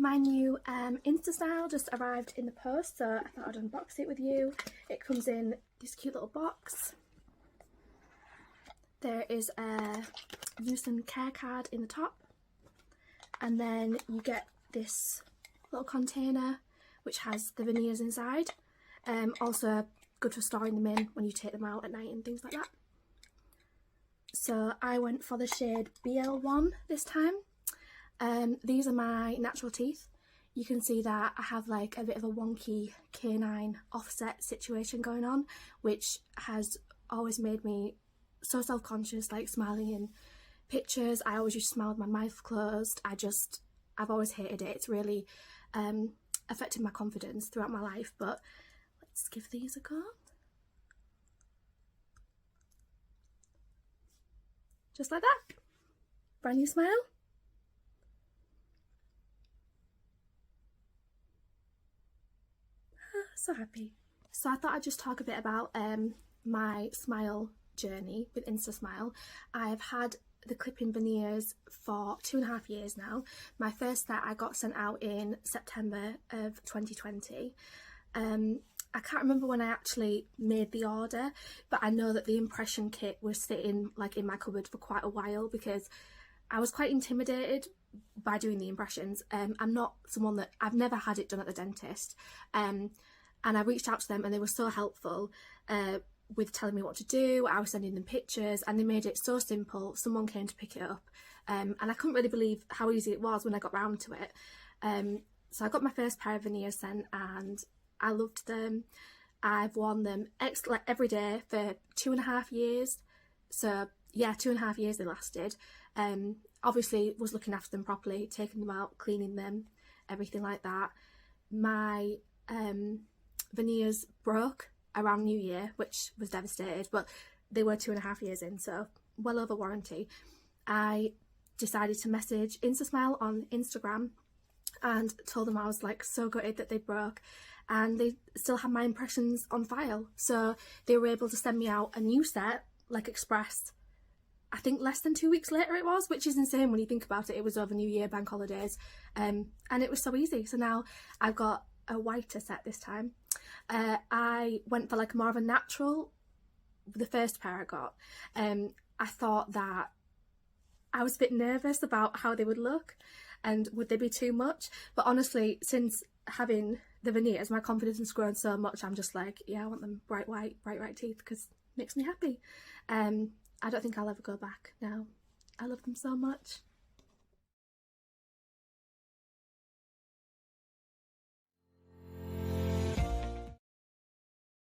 My new instasmile just arrived in the post, so I thought I'd unbox it with you. It comes in this cute little box. There is a use and care card in the top, and then you get this little container which has the veneers inside. Also good for storing them in when you take them out at night and things like that. So I went for the shade BL1 this time. These are my natural teeth. You can see that I have like a bit of a wonky canine offset situation going on, which has always made me so self-conscious, like smiling in pictures. I always used to smile with my mouth closed. I've always hated it. It's really affected my confidence throughout my life, but let's give these a go. Just like that. Brand new smile. So happy. So I thought I'd just talk a bit about my smile journey with instasmile. I've had the clip-in veneers for 2.5 years now. My first set I got sent out in September of 2020. I can't remember when I actually made the order, but I know that the impression kit was sitting like in my cupboard for quite a while because I was quite intimidated by doing the impressions. I'm not someone that, I've never had it done at the dentist, and I reached out to them and they were so helpful with telling me what to do. I was sending them pictures and they made it so simple. Someone came to pick it up, and I couldn't really believe how easy it was when I got round to it. So I got my first pair of veneers sent and I loved them. I've worn them like every day for 2.5 years. So yeah, 2.5 years they lasted. Obviously was looking after them properly, taking them out, cleaning them, everything like that. My veneers broke around New Year, which was devastated, but they were 2.5 years in, so well over warranty. I decided to message instasmile on Instagram and told them I was like so gutted that they broke, and they still had my impressions on file, so they were able to send me out a new set like express. I think less than 2 weeks later it was, which is insane when you think about it. It was over New Year, bank holidays, and it was so easy. So now I've got a whiter set this time. I went for like more of a natural, the first pair I got. I thought that I was a bit nervous about how they would look and would they be too much, but honestly, since having the veneers, my confidence has grown so much. I'm just like, yeah, I want them bright white teeth because it makes me happy. I don't think I'll ever go back now. I love them so much.